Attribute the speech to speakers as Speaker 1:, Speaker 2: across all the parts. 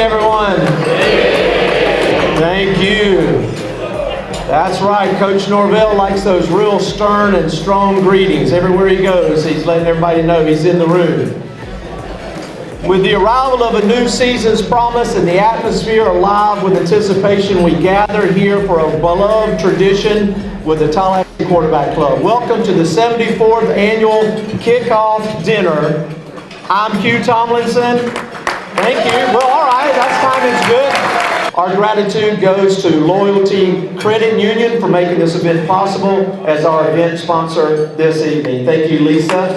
Speaker 1: everyone? Thank you. That's right, Coach Norvell likes those real stern and strong greetings. Everywhere he goes, he's letting everybody know he's in the room. With the arrival of a new season's promise and the atmosphere alive with anticipation, we gather here for a beloved tradition with the Tallahassee Quarterback Club. Welcome to the 74th Annual Kickoff Dinner. I'm Hugh Tomlinson. Thank you. Well, all right, that's timing's good. Our gratitude goes to Loyalty Credit Union for making this event possible as our event sponsor this evening. Thank you, Lisa.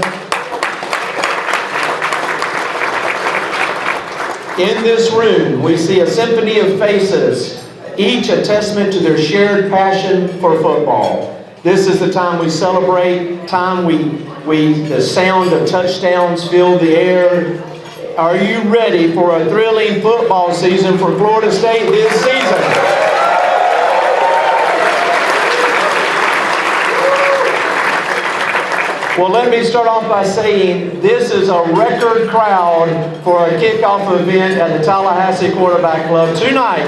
Speaker 1: In this room, we see a symphony of faces, each a testament to their shared passion for football. This is the time we celebrate, time the sound of touchdowns fill the air. Are you ready for a thrilling football season for Florida State this season? Well, let me start off by saying this is a record crowd for a kickoff event at the Tallahassee Quarterback Club. Tonight,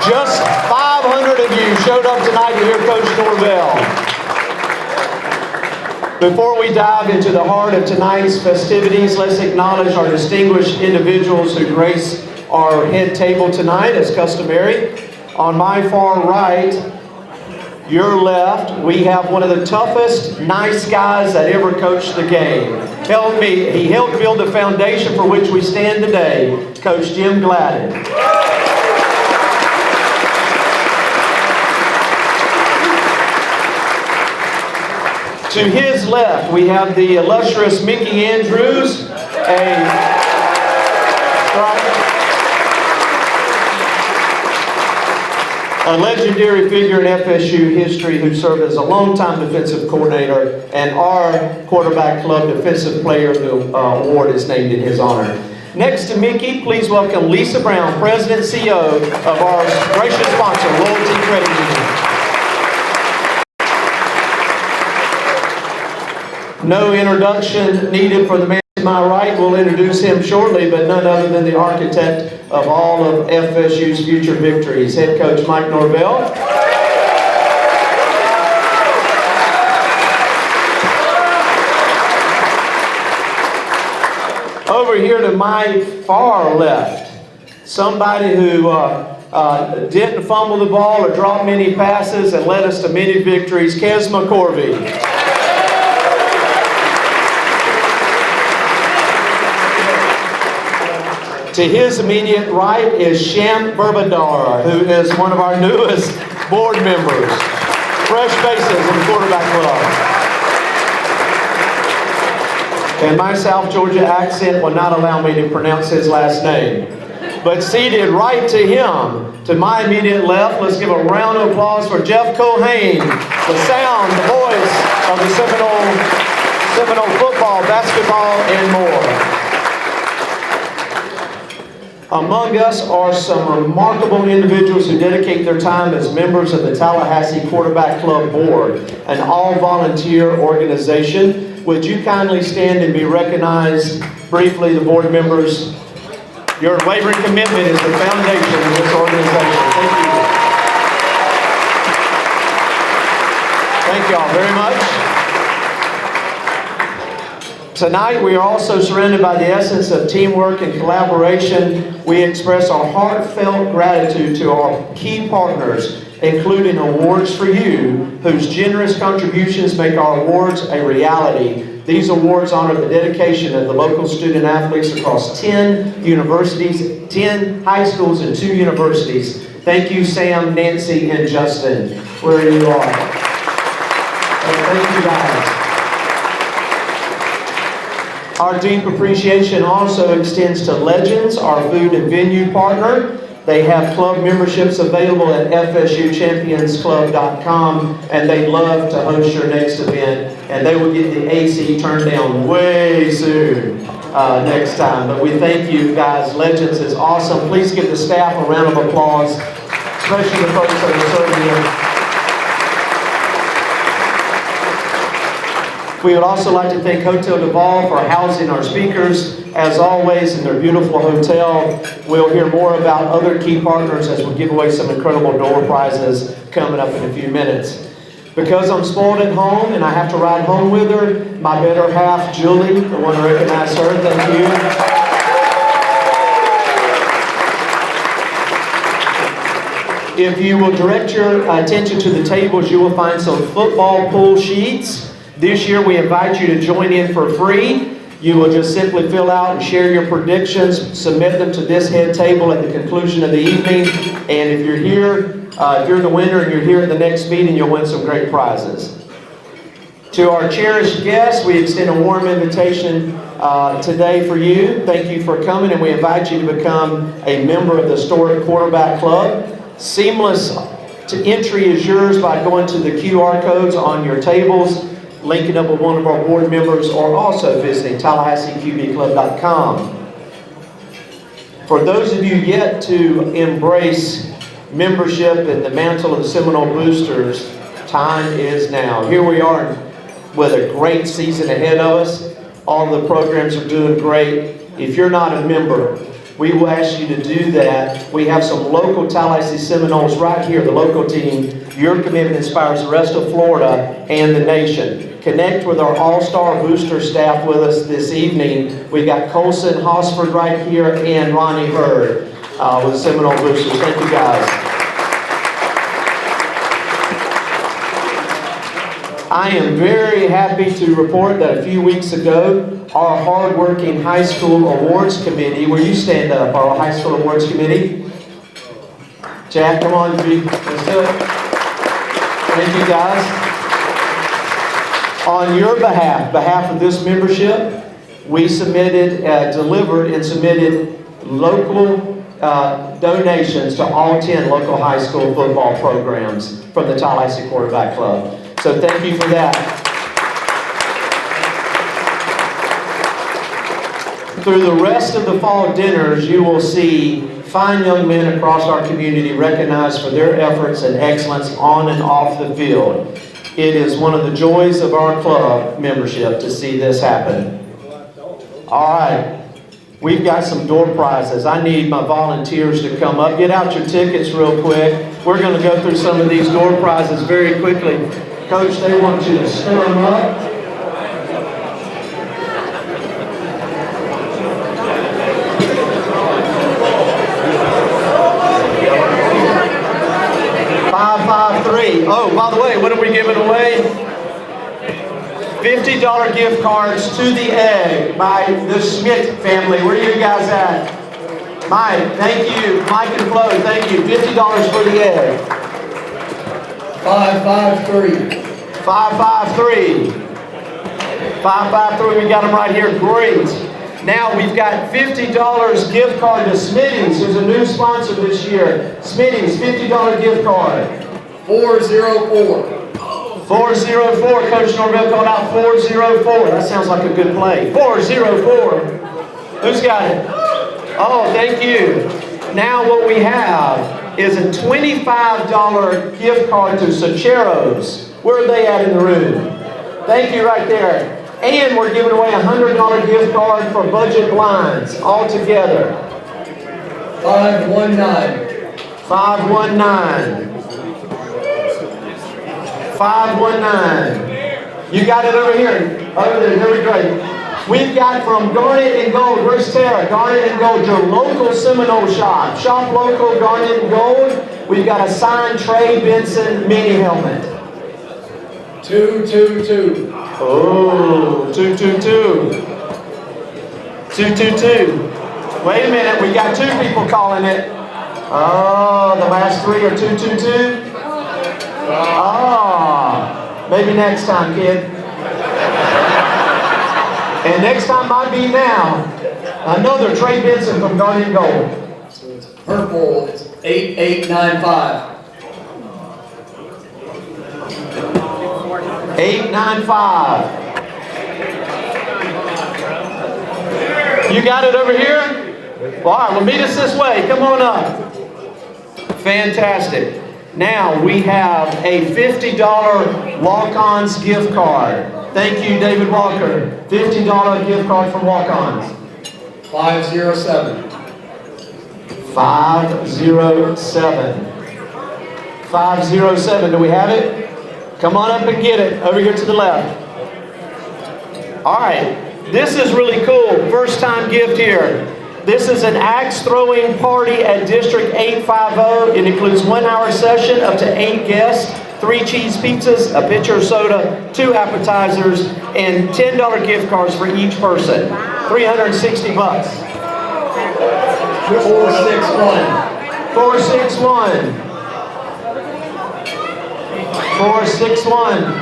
Speaker 1: just 500 of you showed up tonight to hear Coach Norvell. Before we dive into the heart of tonight's festivities, let's acknowledge our distinguished individuals who grace our head table tonight as customary. On my far right, your left, we have one of the toughest, nice guys that ever coached the game. He helped build the foundation for which we stand today, Coach Jim Gladden. To his left, we have the illustrious Mickey Andrews, a legendary figure in FSU history who served as a longtime defensive coordinator, and our Quarterback Club Defensive Player of the Award is named in his honor. Next to Mickey, please welcome Lisa Brown, President and CEO of our gracious sponsor, Loyalty Credit Union. No introduction needed for the man to my right. We'll introduce him shortly, but none other than the architect of all of FSU's future victories, head coach Mike Norvell. Over here to my far left, somebody who didn't fumble the ball or drop many passes and led us to many victories, Kes McCorvey. To his immediate right is Sham Berbadar, who is one of our newest board members. Fresh faces in the Quarterback Club. And my South Georgia accent will not allow me to pronounce his last name. But seated right to him, to my immediate left, let's give a round of applause for Jeff Culhane, the sound, the voice of the Seminole football, basketball, and more. Among us are some remarkable individuals who dedicate their time as members of the Tallahassee Quarterback Club Board, an all-volunteer organization. Would you kindly stand and be recognized briefly, the board members? Your unwavering commitment is the foundation of this organization. Thank you. Thank you all very much. Tonight, we are also surrounded by the essence of teamwork and collaboration. We express our heartfelt gratitude to our key partners, including Awards for You, whose generous contributions make our awards a reality. These awards honor the dedication of the local student athletes across 10 universities, 10 high schools, and 2 universities. Thank you, Sam, Nancy, and Justin, where you are. And thank you, guys. Our deep appreciation also extends to Legends, our food and venue partner. They have club memberships available at fsuchampionsclub.com, and they'd love to host your next event. And they will get the AC turned down way soon next time. But we thank you guys. Legends is awesome. Please give the staff a round of applause, especially the folks that are serving you. We would also like to thank Hotel Duval for housing our speakers, as always, in their beautiful hotel. We'll hear more about other key partners as we give away some incredible door prizes coming up in a few minutes. Because I'm spoiled at home and I have to ride home with her, my better half, Julie, I want to recognize her. Thank you. If you will direct your attention to the tables, you will find some football pool sheets. This year we invite you to join in for free. You will just simply fill out and share your predictions, submit them to this head table at the conclusion of the evening. And if you're here, if you're the winner and you're here at the next meeting, you'll win some great prizes. To our cherished guests, we extend a warm invitation today for you. Thank you for coming, and we invite you to become a member of the Historic Quarterback Club. Seamless entry is yours by going to the QR codes on your tables, linking up with one of our board members, or also visiting TallahasseeQBClub.com. For those of you yet to embrace membership and the mantle of the Seminole Boosters, time is now. Here we are with a great season ahead of us. All the programs are doing great. If you're not a member, we will ask you to do that. We have some local Tallahassee Seminoles right here, the local team. Your commitment inspires the rest of Florida and the nation. Connect with our all-star booster staff with us this evening. We got Colson Hosford right here and Ronnie Hurd with the Seminole Boosters. Thank you guys. I am very happy to report that a few weeks ago, our hard-working high school awards committee, will you stand up, our high school awards committee? Jack, come on, let's do it. Thank you guys. On your behalf of this membership, we submitted, delivered and submitted local donations to all 10 local high school football programs from the Tallahassee Quarterback Club. So thank you for that. Through the rest of the fall dinners, you will see fine young men across our community recognized for their efforts and excellence on and off the field. It is one of the joys of our club membership to see this happen. All right. We've got some door prizes. I need my volunteers to come up. Get out your tickets real quick. We're going to go through some of these door prizes very quickly. Coach, they want you to stir them up. Oh, by the way, what are we giving away? $50 gift cards to the Egg by the Schmidt family. Where are you guys at? Mike, thank you. Mike and Flo, thank you. $50 for the Egg.
Speaker 2: 553.
Speaker 1: 553. 553, we got them right here. Great. Now we've got $50 gift card to Smitty's, who's a new sponsor this year. Smitty's, $50 gift card.
Speaker 2: 404.
Speaker 1: 404. Coach Norvell called out 404. That sounds like a good play. 404. Who's got it? Oh, thank you. Now what we have is a $25 gift card to Socheros. Where are they at in the room? Thank you right there. And we're giving away a $100 gift card for Budget Blinds all together.
Speaker 2: 519.
Speaker 1: 519. 519. You got it over here. Over there. Very great. We've got from Garnet and Gold. Where's Tara? Garnet and Gold, your local Seminole shop. Shop local, Garnet and Gold. We've got a signed Trey Benson mini helmet.
Speaker 2: 222.
Speaker 1: Oh, 222. 222. Wait a minute. We got two people calling it. Oh, the last three are 222. Ah, maybe next time, kid. And next time might be now. Another Trey Benson from Garnet and Gold.
Speaker 2: So it's purple. It's 8895.
Speaker 1: 895. You got it over here? Well, all right, well, meet us this way. Come on up. Fantastic. Now we have a $50 Walk-Ons gift card. Thank you, David Walker. $50 gift card from Walk-Ons.
Speaker 2: 507.
Speaker 1: 507. 507. Do we have it? Come on up and get it. Over here to the left. All right. This is really cool. First time gift here. This is an axe throwing party at District 850. It includes 1 hour session, up to 8 guests, 3 cheese pizzas, a pitcher of soda, 2 appetizers, and $10 gift cards for each person. 360 bucks.
Speaker 2: 461.
Speaker 1: 461. 461.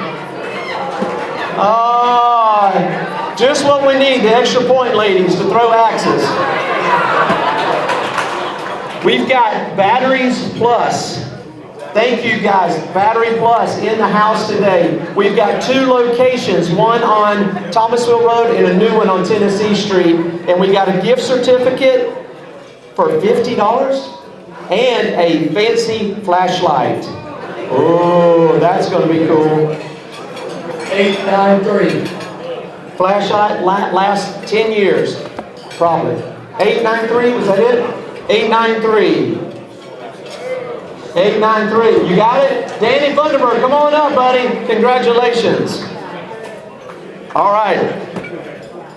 Speaker 1: Just what we need, the extra point ladies to throw axes. We've got Batteries Plus. Thank you guys, Battery Plus in the house today. We've got 2 locations, one on Thomasville Road and a new one on Tennessee Street. And we got a gift certificate for $50 and a fancy flashlight. Oh, that's going to be cool.
Speaker 2: 893.
Speaker 1: Flashlight lasts 10 years, probably. 893, was that it? 893. 893. You got it? Danny Funderburg, come on up, buddy. Congratulations. All right.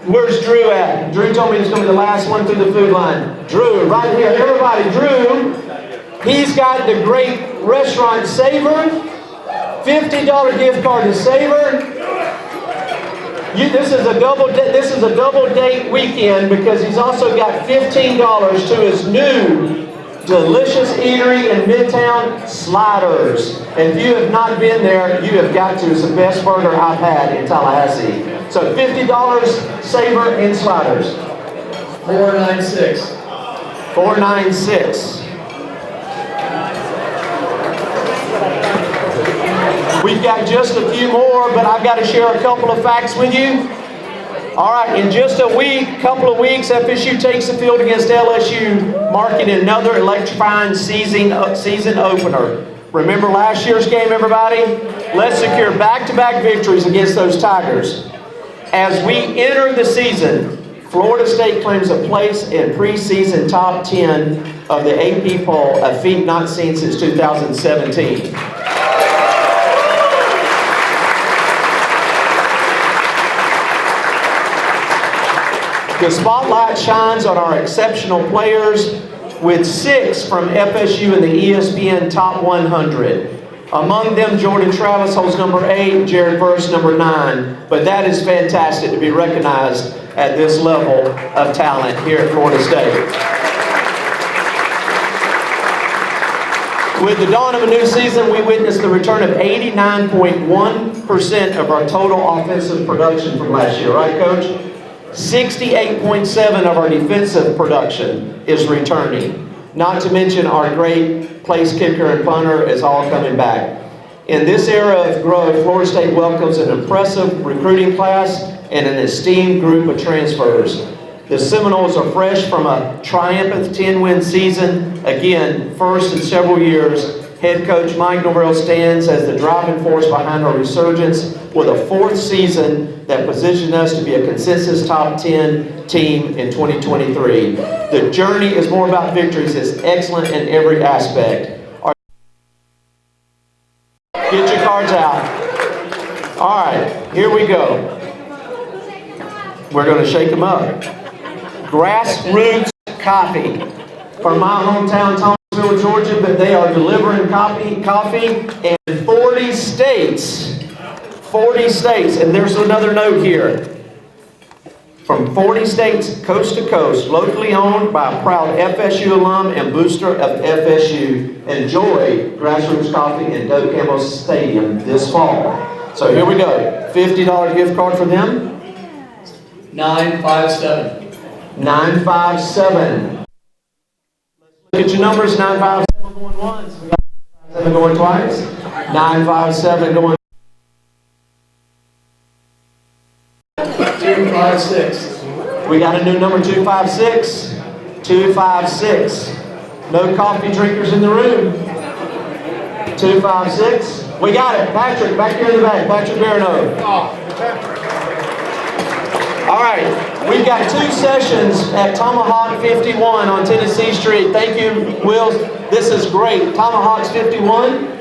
Speaker 1: Where's Drew at? Drew told me he's going to be the last one through the food line. Drew, right here. Everybody, Drew. He's got the great restaurant Savor. $50 gift card to Savor. This is a double date weekend because he's also got $15 to his new delicious eatery in Midtown, Sliders. And if you have not been there, you have got to. It's the best burger I've had in Tallahassee. So $50, Savor, and Sliders.
Speaker 2: 496.
Speaker 1: 496. We've got just a few more, but I've got to share a couple of facts with you. All right, in just a couple of weeks, FSU takes the field against LSU, marking another electrifying season opener. Remember last year's game, everybody? Let's secure back-to-back victories against those Tigers. As we enter the season, Florida State claims a place in preseason top 10 of the AP poll, a feat not seen since 2017. The spotlight shines on our exceptional players, with 6 from FSU in the ESPN Top 100. Among them, Jordan Travis holds number 8, Jared Verse number 9. But that is fantastic to be recognized at this level of talent here at Florida State. With the dawn of a new season, we witnessed the return of 89.1% of our total offensive production from last year. Right, Coach? 68.7% of our defensive production is returning. Not to mention our great place kicker and punter is all coming back. In this era of growth, Florida State welcomes an impressive recruiting class and an esteemed group of transfers. The Seminoles are fresh from a triumphant 10-win season. Again, first in several years. Head coach Mike Norvell stands as the driving force behind our resurgence with a 4th season that positioned us to be a consensus top 10 team in 2023. The journey is more about victories. It's excellent in every aspect. Get your cards out. All right, here we go. We're going to shake them up. Grassroots Coffee from my hometown, Thomasville, Georgia, but they are delivering coffee in 40 states. 40 states, and there's another note here. From 40 states, coast to coast, locally owned by a proud FSU alum and booster of FSU. Enjoy Grassroots Coffee in Doak Campbell Stadium this fall. So here we go. $50 gift card for them.
Speaker 2: 957.
Speaker 1: 957. Look at your numbers. 957 going once. 957 going twice. 957 going.
Speaker 2: 256.
Speaker 1: We got a new number, 256. 256. No coffee drinkers in the room. 256. We got it. Patrick, back here in the back. Patrick Barano. All right. We've got 2 sessions at Tomahawk 51 on Tennessee Street. Thank you, Will. This is great. Tomahawk's 51.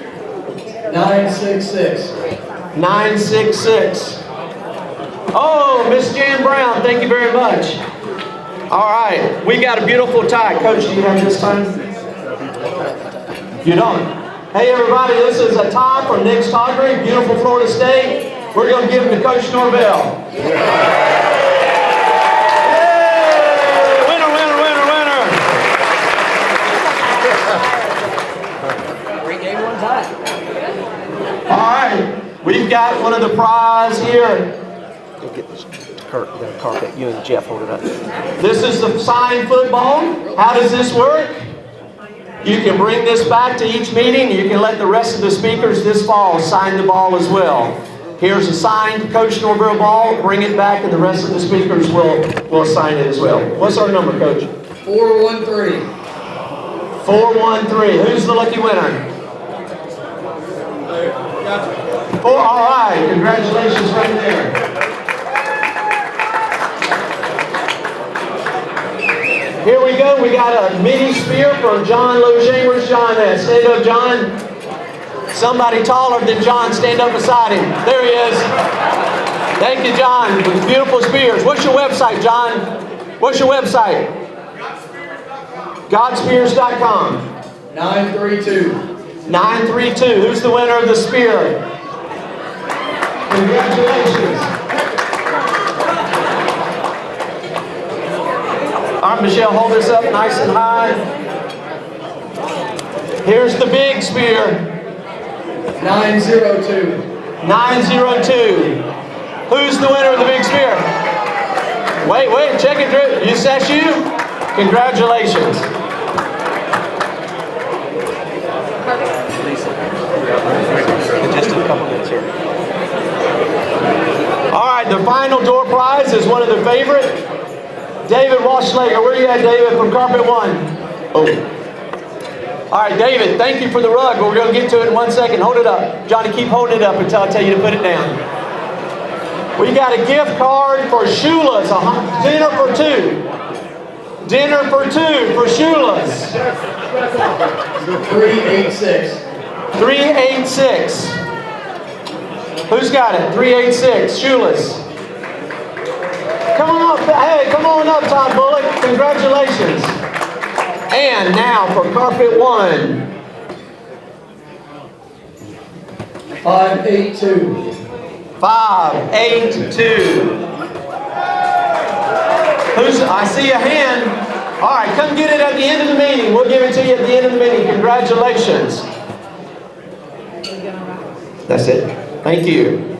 Speaker 2: 966.
Speaker 1: 966. Oh, Miss Jan Brown, thank you very much. All right, we got a beautiful tie. Coach, do you have this time? You don't? Hey, everybody, this is a tie from Nick Tawdry, beautiful Florida State. We're going to give him to Coach Norvell. All right, we've got one of the prize here. Go get the carpet. You and Jeff hold it up. This is the signed football. How does this work? You can bring this back to each meeting. You can let the rest of the speakers this fall sign the ball as well. Here's a signed Coach Norvell ball. Bring it back, and the rest of the speakers will sign it as well. What's our number, Coach?
Speaker 2: 413.
Speaker 1: 413. Who's the lucky winner? Oh, all right. Congratulations right there. Here we go. We got a mini spear from John Loge. Where's John at? Stand up, John. Somebody taller than John, stand up beside him. There he is. Thank you, John. With beautiful spears. What's your website, John? What's your website? Godspears.com.
Speaker 2: 932.
Speaker 1: 932. Who's the winner of the spear? Congratulations. All right, Michelle, hold this up nice and high. Here's the big spear.
Speaker 2: 902.
Speaker 1: 902. Who's the winner of the big spear? Wait, check it through. That's you? Congratulations. Just a couple minutes here. All right, the final door prize is one of the favorite. David Waschlager. Where you at, David, from Carpet 1? Oh. All right, David, thank you for the rug. We're going to get to it in 1 second. Hold it up. Johnny, keep holding it up until I tell you to put it down. We got a gift card for Shula's. Dinner for 2. Dinner for 2 for Shula's.
Speaker 2: 386.
Speaker 1: 386. Who's got it? 386. Shula's. Come on up. Hey, come on up, Todd Bullock. Congratulations. And now for Carpet 1.
Speaker 2: 582.
Speaker 1: 582. I see a hand. All right, come get it at the end of the meeting. We'll give it to you at the end of the meeting. Congratulations. That's it. Thank you.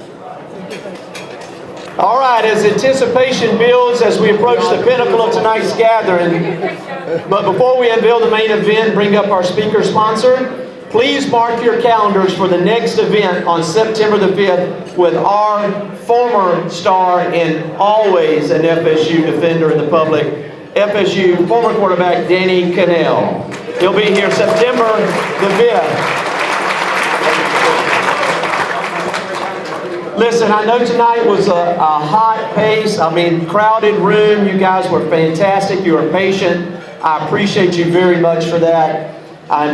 Speaker 1: All right, as anticipation builds as we approach the pinnacle of tonight's gathering, but before we unveil the main event, bring up our speaker sponsor, please mark your calendars for the next event on September the 5th with our former star and always an FSU defender in the public, FSU former quarterback Danny Cannell. He'll be here September the 5th. Listen, I know tonight was a hot pace, crowded room. You guys were fantastic. You were patient. I appreciate you very much for that.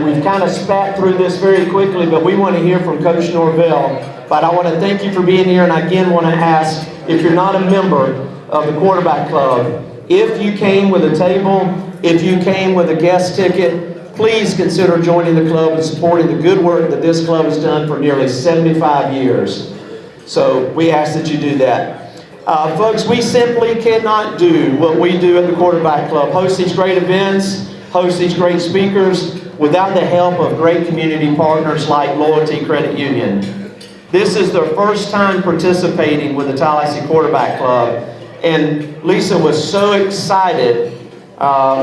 Speaker 1: We've kind of spat through this very quickly, but we want to hear from Coach Norvell. But I want to thank you for being here, and I again want to ask, if you're not a member of the Quarterback Club, if you came with a table, if you came with a guest ticket, please consider joining the club and supporting the good work that this club has done for nearly 75 years. So we ask that you do that. Folks, we simply cannot do what we do at the Quarterback Club, host these great events, host these great speakers, without the help of great community partners like Loyalty Credit Union. This is their first time participating with the Tallahassee Quarterback Club, and Lisa was so excited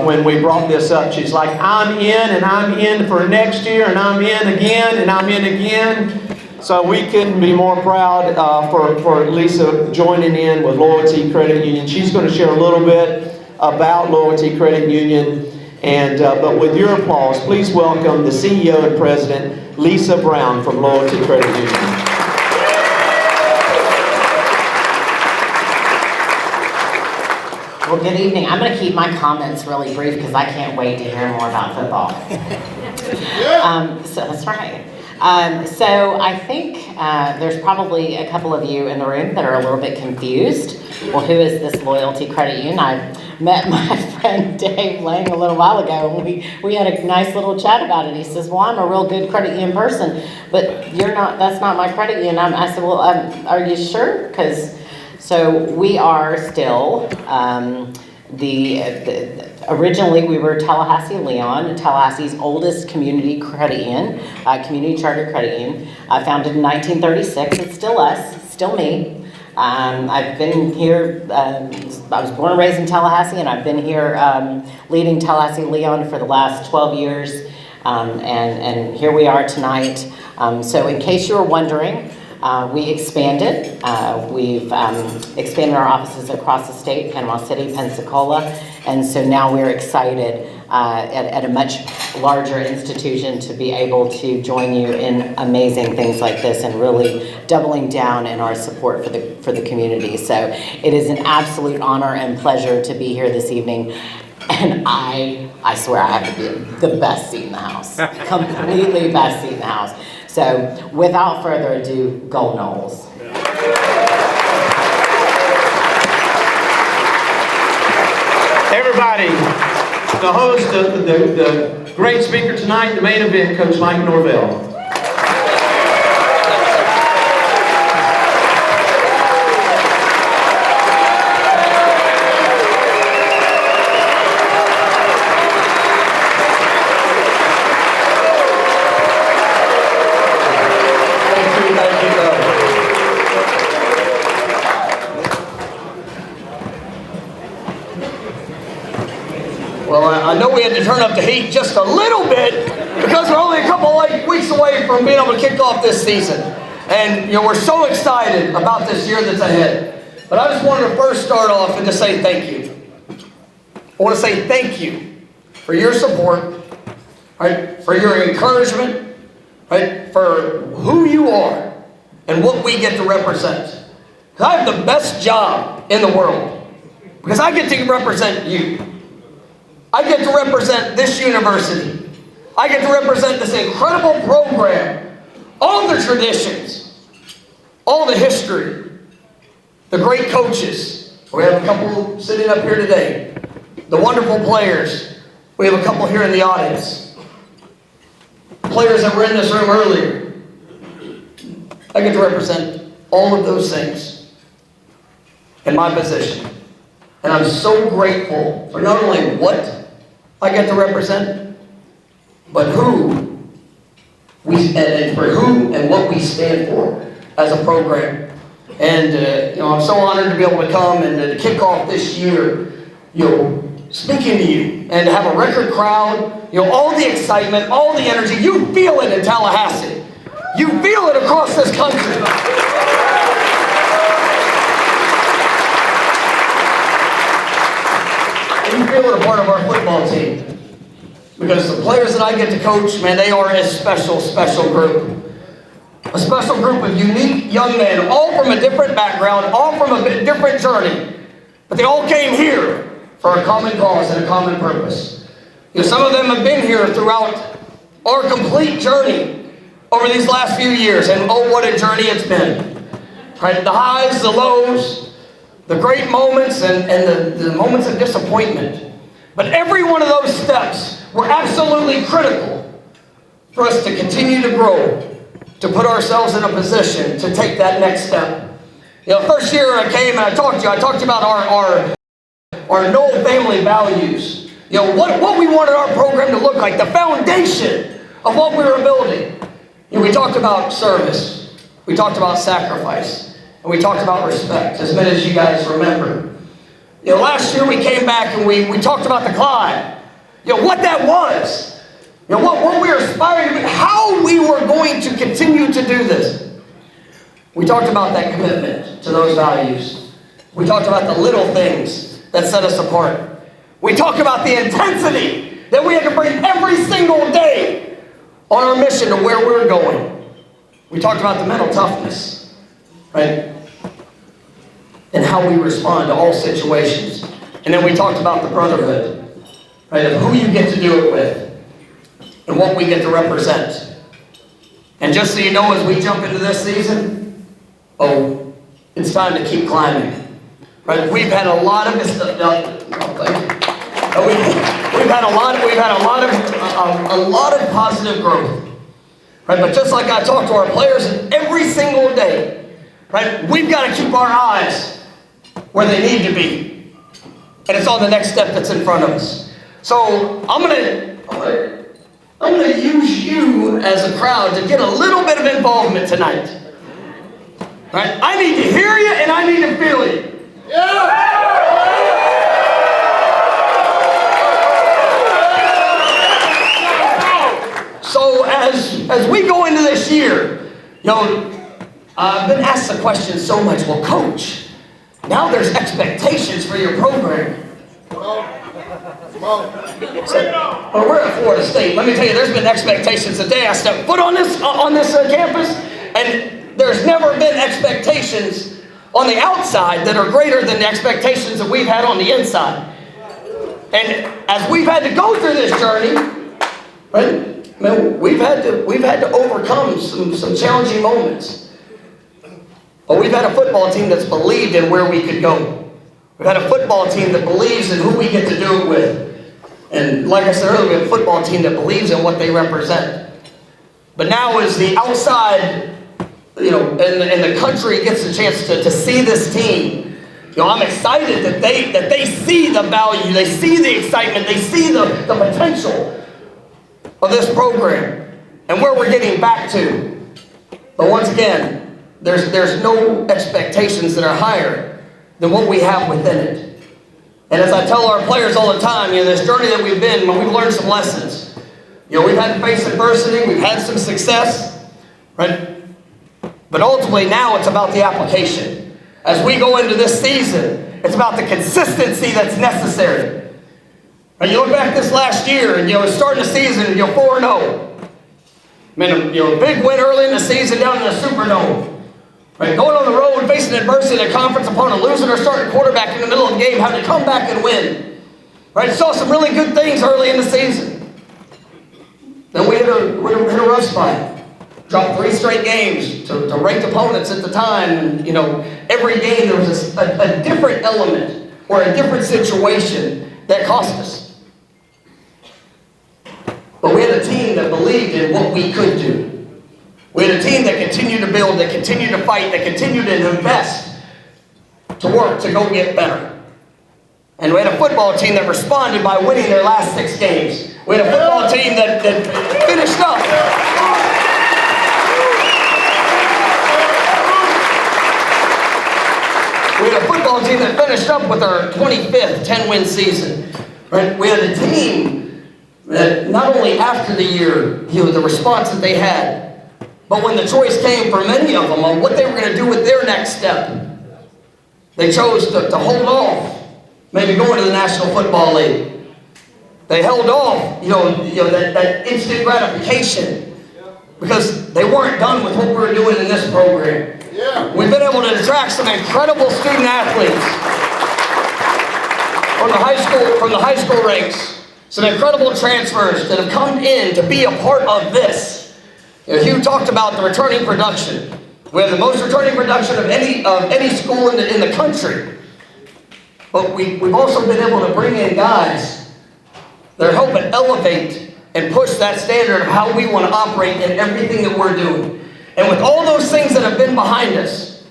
Speaker 1: when we brought this up. She's like, I'm in, and I'm in for next year, and I'm in again, and I'm in again. So we couldn't be more proud for Lisa joining in with Loyalty Credit Union. She's going to share a little bit about Loyalty Credit Union. And but with your applause, please welcome the CEO and President, Lisa Brown from Loyalty Credit Union.
Speaker 3: Well, good evening. I'm going to keep my comments really brief because I can't wait to hear more about football. So that's right. So I think there's probably a couple of you in the room that are a little bit confused. Well, who is this Loyalty Credit Union? I met my friend Dave Lang a little while ago, and we had a nice little chat about it. He says, well, I'm a real good credit union person, but that's not my credit union. I said, well, are you sure? So we are still, originally we were Tallahassee Leon, Tallahassee's oldest community credit union, community chartered credit union, founded in 1936. It's still us, still me. I've been here, I was born and raised in Tallahassee, and I've been here leading Tallahassee Leon for the last 12 years, and here we are tonight. So in case you were wondering, we expanded. We've expanded our offices across the state, Panama City, Pensacola, and so now we're excited at a much larger institution to be able to join you in amazing things like this and really doubling down in our support for the community. So it is an absolute honor and pleasure to be here this evening. And I swear I have the best seat in the house, completely best seat in the house. So without further ado, go Noles.
Speaker 1: Everybody, the host, the great speaker tonight, the main event, Coach Mike Norvell.
Speaker 2: Well, I know we had to turn up the heat just a little bit because we're only a couple weeks away from being able to kick off this season. And, we're so excited about this year that's ahead. But I just wanted to first start off and just say thank you. I want to say thank you for your support, right? For your encouragement, right? For who you are and what we get to represent. I have the best job in the world because I get to represent you. I get to represent this university. I get to represent this incredible program, all the traditions, all the history, the great coaches. We have a couple sitting up here today. The wonderful players. We have a couple here in the audience. Players that were in this room earlier. I get to represent all of those things in my position. And I'm so grateful for not only what I get to represent, but who and for who and what we stand for as a program. And I'm so honored to be able to come and to kick off this year, speaking to you and to have a record crowd, all the excitement, all the energy. You feel it in Tallahassee. You feel it across this country. You feel it a part of our football team. Because the players that I get to coach, man, they are a special, special group. A special group of unique young men, all from a different background, all from a bit different journey. But they all came here for a common cause and a common purpose. Some of them have been here throughout our complete journey over these last few years. And oh, what a journey it's been. Right? The highs, the lows, the great moments and the moments of disappointment. But every one of those steps were absolutely critical for us to continue to grow, to put ourselves in a position to take that next step. First year I came and I talked to you about our Noel family values. What we wanted our program to look like, the foundation of what we were building. We talked about service, we talked about sacrifice, and we talked about respect, as many as you guys remember. Last year we came back and we talked about the climb. What that was. What we were aspiring to be, how we were going to continue to do this. We talked about that commitment to those values. We talked about the little things that set us apart. We talked about the intensity that we had to bring every single day on our mission to where we're going. We talked about the mental toughness, right? And how we respond to all situations. And then we talked about the brotherhood, right? Of who you get to do it with and what we get to represent. And just so you know, as we jump into this season, it's time to keep climbing. Right? We've had a lot of we've had a lot of positive growth. Right? But just like I talk to our players every single day, right? We've got to keep our eyes where they need to be. And it's on the next step that's in front of us. So I'm gonna use you as a crowd to get a little bit of involvement tonight. Right? I need to hear you and I need to feel you. So as we go into this year, I've been asked the question so much, well, Coach, now there's expectations for your program. Well, we're at Florida State. Let me tell you, there's been expectations the day I stepped foot on this campus, and there's never been expectations on the outside that are greater than the expectations that we've had on the inside. And as we've had to go through this journey, right, we've had to overcome some challenging moments. But we've had a football team that's believed in where we could go. We've had a football team that believes in who we get to do it with. And like I said earlier, we have a football team that believes in what they represent. But now as the outside, and the country gets a chance to see this team, I'm excited that they see the value, they see the excitement, they see the potential of this program and where we're getting back to. But once again, there's no expectations that are higher than what we have within it. And as I tell our players all the time, this journey that we've been, we've learned some lessons. We've had to face adversity, we've had some success, right? But ultimately now it's about the application. As we go into this season, it's about the consistency that's necessary. And you look back this last year, and starting the season, 4-0. Big win early in the season down in the Superdome. Right, going on the road, facing adversity in a conference opponent, losing our starting quarterback in the middle of the game, having to come back and win. Right, saw some really good things early in the season. Then we hit a rough spot. Dropped 3 straight games to ranked opponents at the time. And, every game there was a different element or a different situation that cost us. But we had a team that believed in what we could do. We had a team that continued to build, that continued to fight, that continued to invest, to work, to go get better. And we had a football team that responded by winning their last 6 games. We had a football team that finished up. We had a football team that finished up with our 25th 10-win season. Right? We had a team that not only after the year, the response that they had, but when the choice came for many of them on what they were going to do with their next step, they chose to hold off, maybe going to the National Football League. They held off, that instant gratification, because they weren't done with what we were doing in this program. Yeah. We've been able to attract some incredible student athletes from the high school ranks, some incredible transfers that have come in to be a part of this. Hugh talked about the returning production. We have the most returning production of any school in the country. But we've also been able to bring in guys that are helping elevate and push that standard of how we want to operate in everything that we're doing. And with all those things that have been behind us,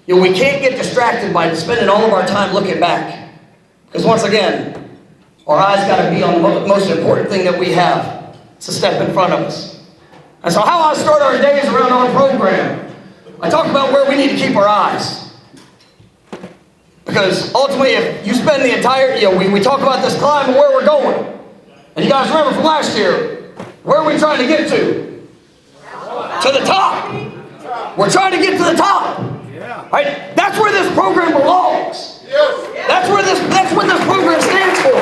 Speaker 2: we can't get distracted by spending all of our time looking back. Because once again, our eyes got to be on the most important thing that we have. It's a step in front of us. And so how I start our days around our program, I talk about where we need to keep our eyes. Because ultimately, if you spend the entire, we talk about this climb and where we're going. And you guys remember from last year, where are we trying to get to? To the top. We're trying to get to the top. Right? That's where this program belongs. That's what this program stands for.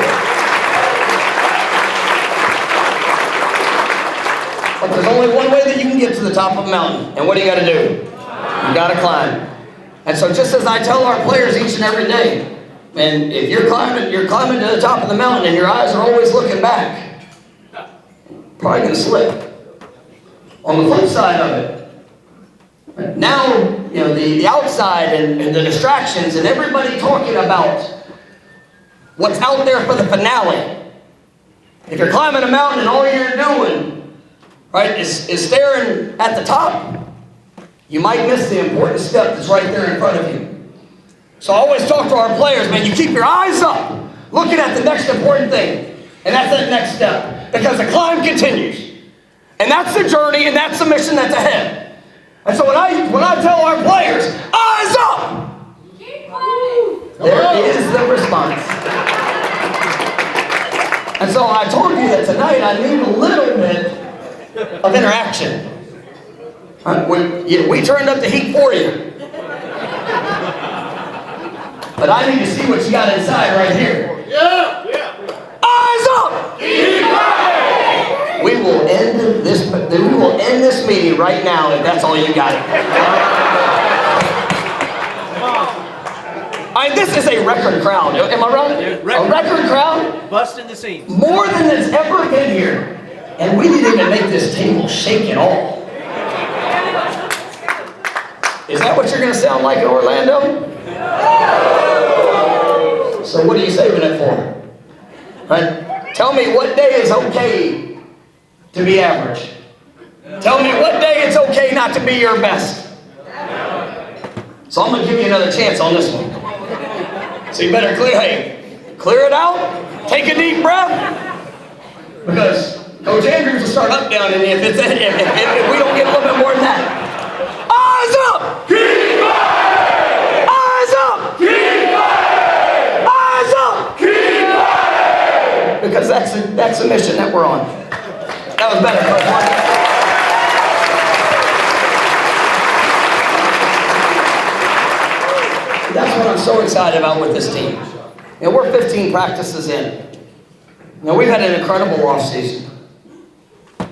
Speaker 2: only one way that you can get to the top of a mountain. And what do you got to do? You got to climb. And so just as I tell our players each and every day, and if you're climbing to the top of the mountain and your eyes are always looking back, probably going to slip. On the flip side of it, now, the outside and the distractions and everybody talking about what's out there for the finale. If you're climbing a mountain and all you're doing, right, is staring at the top, you might miss the important step that's right there in front of you. So I always talk to our players, man, you keep your eyes up, looking at the next important thing, and that's that next step, because the climb continues. And that's the journey, and that's the mission that's ahead. And so when I tell our players, eyes up, there is the response. And so I told you that tonight I need a little bit of interaction. We turned up the heat for you. But I need to see what you got inside right here. Eyes up! We will end this meeting right now if that's all you got. This is a record crowd. Am I right? A record crowd?
Speaker 4: Busting the seams.
Speaker 2: More than has ever been here. And we didn't even make this table shake at all. Is that what you're going to sound like in Orlando? So what are you saving it for? Right? Tell me what day is okay to be average. Tell me what day it's okay not to be your best. So I'm going to give you another chance on this one. So you better clear it out, take a deep breath, because Coach Andrews will start up down, and if we don't get a little bit more than that. Eyes up! Keep fighting! Eyes up! Keep fighting! Eyes up! Keep fighting! Because that's the mission that we're on. That was better, Coach Mark. That's what I'm so excited about with this team. We're 15 practices in. We've had an incredible offseason.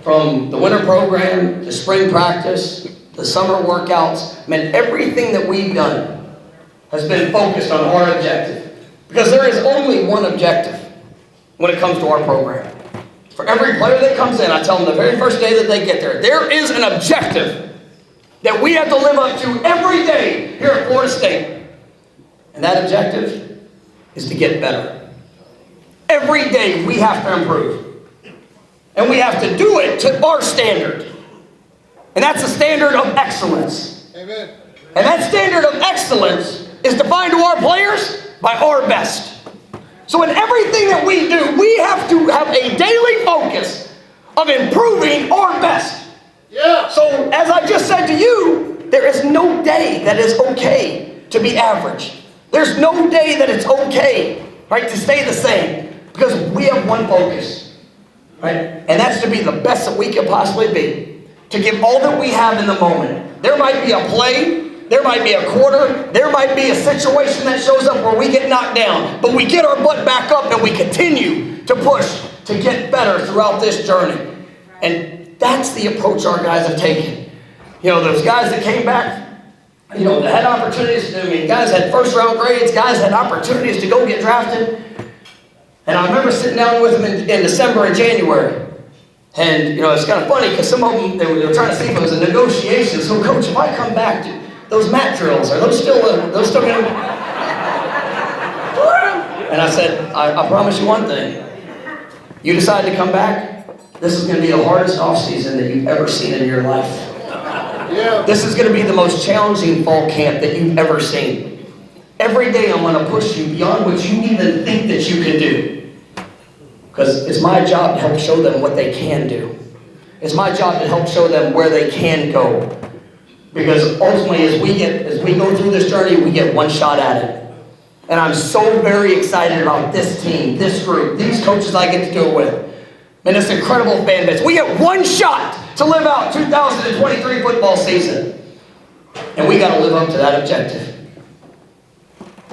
Speaker 2: From the winter program, to spring practice, the summer workouts, everything that we've done has been focused on our objective. Because there is only one objective when it comes to our program. For every player that comes in, I tell them the very first day that they get there, there is an objective that we have to live up to every day here at Florida State. And that objective is to get better. Every day we have to improve. And we have to do it to our standard. And that's the standard of excellence. Amen. And that standard of excellence is defined to our players by our best. So in everything that we do, we have to have a daily focus of improving our best. Yeah. So as I just said to you, there is no day that is okay to be average. There's no day that it's okay, right, to stay the same, because we have one focus, right? And that's to be the best that we can possibly be, to give all that we have in the moment. There might be a play, there might be a quarter, there might be a situation that shows up where we get knocked down, but we get our butt back up and we continue to push to get better throughout this journey. And that's the approach our guys have taken. Those guys that came back, that had opportunities. Guys had first-round grades. Guys had opportunities to go get drafted. And I remember sitting down with them in December and January. And, it's kind of funny because some of them, they were trying to see if it was a negotiation. So, Coach, if I come back, those mat drills, are those still going to... And I said, I promise you one thing. You decide to come back, this is going to be the hardest offseason that you've ever seen in your life. Yeah. This is going to be the most challenging fall camp that you've ever seen. Every day I'm going to push you beyond what you even think that you can do. Because it's my job to help show them what they can do. It's my job to help show them where they can go. Because ultimately, as we go through this journey, we get one shot at it. And I'm so very excited about this team, this group, these coaches I get to do it with. And this incredible fan base. We get one shot to live out 2023 football season. And we got to live up to that objective.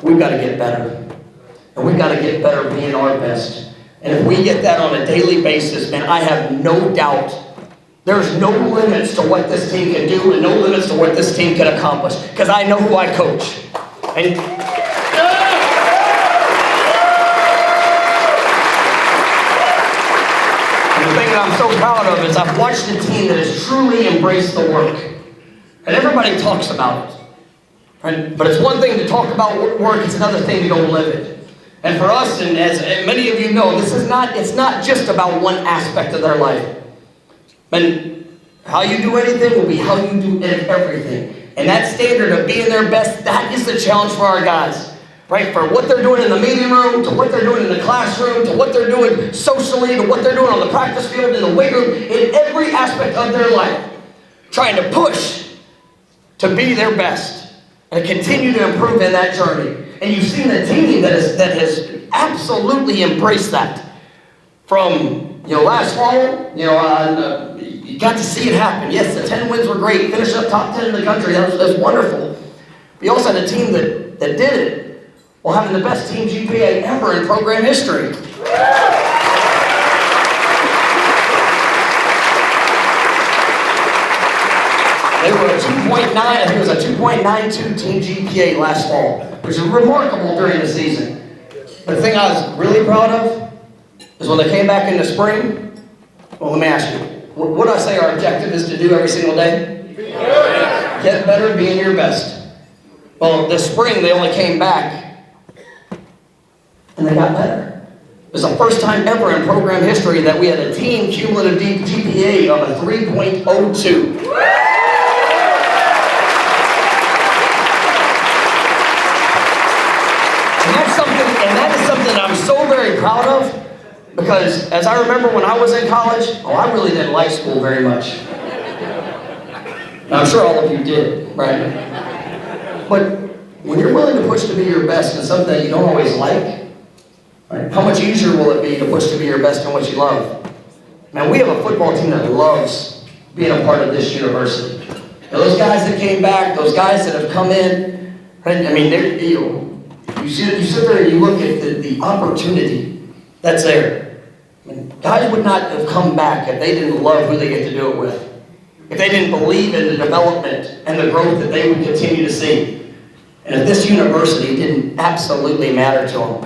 Speaker 2: We've got to get better. And we've got to get better being our best. And if we get that on a daily basis, man, I have no doubt There's no limits to what this team can do and no limits to what this team can accomplish, because I know who I coach. And the thing that I'm so proud of is I've watched a team that has truly embraced the work. And everybody talks about it. Right? But it's one thing to talk about work, it's another thing to go live it. And for us, and as many of you know, it's not just about one aspect of their life. And how you do anything will be how you do everything. And that standard of being their best, that is the challenge for our guys. Right? For what they're doing in the meeting room, to what they're doing in the classroom, to what they're doing socially, to what they're doing on the practice field, in the weight room, in every aspect of their life. Trying to push to be their best and continue to improve in that journey. And you've seen a team that has absolutely embraced that. From last fall, you got to see it happen. Yes, the 10 wins were great. Finished up top 10 in the country. That was wonderful. We also had a team that did it while having the best team GPA ever in program history. They were a 2.9, I think it was a 2.92 team GPA last fall, which is remarkable during the season. But the thing I was really proud of is when they came back in the spring. Well, let me ask you, what do I say our objective is to do every single day? Get better, being your best. Well, this spring they only came back and they got better. It was the first time ever in program history that we had a team cumulative GPA of a 3.02. And that is something I'm so very proud of, because as I remember when I was in college, I really didn't like school very much. And I'm sure all of you did, right? But when you're willing to push to be your best in something that you don't always like, right, how much easier will it be to push to be your best in what you love? Man, we have a football team that loves being a part of this university. Now, those guys that came back, those guys that have come in, right, I mean, you sit there and you look at the opportunity that's there. I mean, guys would not have come back if they didn't love who they get to do it with. If they didn't believe in the development and the growth that they would continue to see. And if this university didn't absolutely matter to them.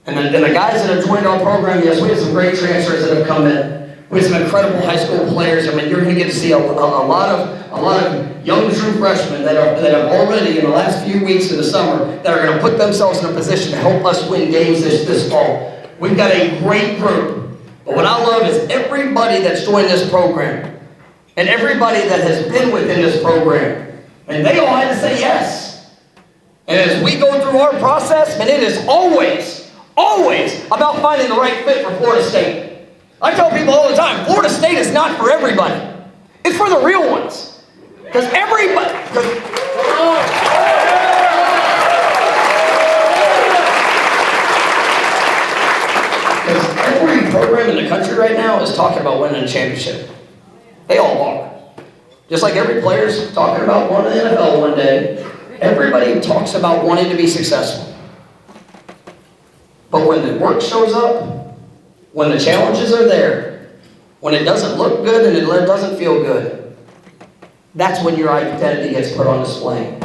Speaker 2: And the guys that have joined our program, yes, we have some great transfers that have come in. We have some incredible high school players. I mean, you're going to get to see a lot of young true freshmen that have already, in the last few weeks of the summer, that are going to put themselves in a position to help us win games this fall. We've got a great group. But what I love is everybody that's joined this program and everybody that has been within this program. And they all had to say yes. And as we go through our process, and it is always about finding the right fit for Florida State. I tell people all the time, Florida State is not for everybody. It's for the real ones. Because every program in the country right now is talking about winning a championship. They all are. Just like every player's talking about going to the NFL one day, everybody talks about wanting to be successful. But when the work shows up, when the challenges are there, when it doesn't look good and it doesn't feel good, that's when your identity gets put on display.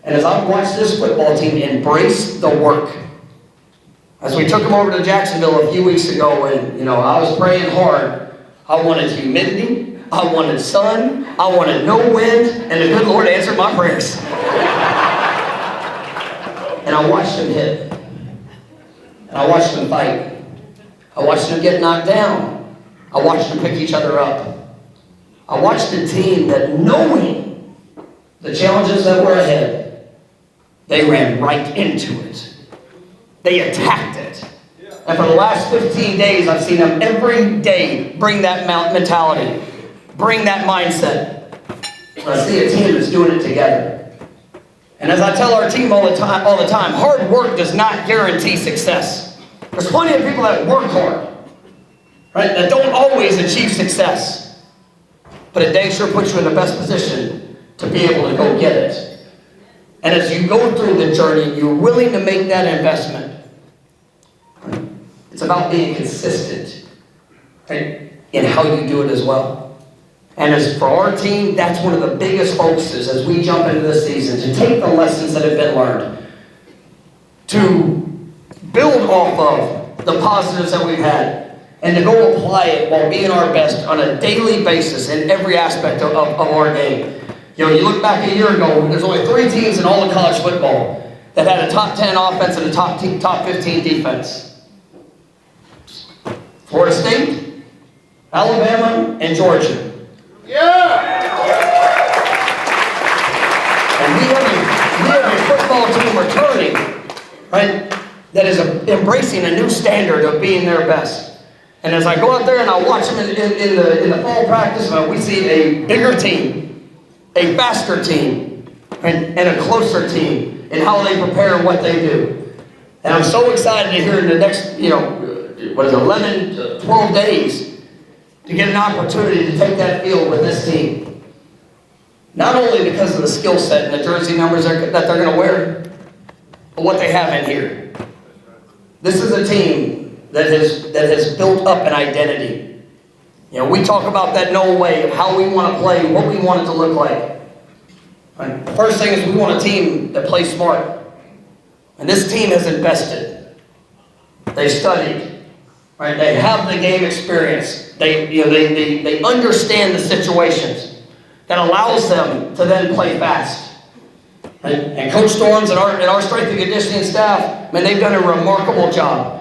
Speaker 2: And as I've watched this football team embrace the work, as we took them over to Jacksonville a few weeks ago, and I was praying hard. I wanted humidity, I wanted sun, I wanted no wind, and the good Lord answered my prayers. And I watched them hit. And I watched them fight. I watched them get knocked down. I watched them pick each other up. I watched a team that, knowing the challenges that were ahead, they ran right into it. They attacked it. And for the last 15 days, I've seen them every day bring that mentality, bring that mindset. And I see a team that's doing it together. And as I tell our team all the time, hard work does not guarantee success. There's plenty of people that work hard, right, that don't always achieve success. But it dang sure puts you in the best position to be able to go get it. And as you go through the journey, you're willing to make that investment. It's about being consistent, right, in how you do it as well. And as for our team, that's one of the biggest focuses as we jump into this season, to take the lessons that have been learned, to build off of the positives that we've had, and to go apply it while being our best on a daily basis in every aspect of our game. You know, you look back a year ago, there's only 3 teams in all of college football that had a top 10 offense and a top 15 defense. Florida State, Alabama, and Georgia. Yeah! And we have a football team returning, right, that is embracing a new standard of being their best. And as I go out there and I watch them in the fall practice, we see a bigger team, a faster team, and a closer team in how they prepare and what they do. And I'm so excited to hear in the next, 11 to 12 days, to get an opportunity to take that field with this team. Not only because of the skill set and the jersey numbers that they're going to wear, but what they have in here. This is a team that has built up an identity. You know, we talk about that no way of how we want to play, what we want it to look like. Right? The first thing is we want a team that plays smart. And this team has invested. They've studied. Right? They have the game experience. They understand the situations that allows them to then play fast. And Coach Storms and our strength and conditioning staff, man, they've done a remarkable job.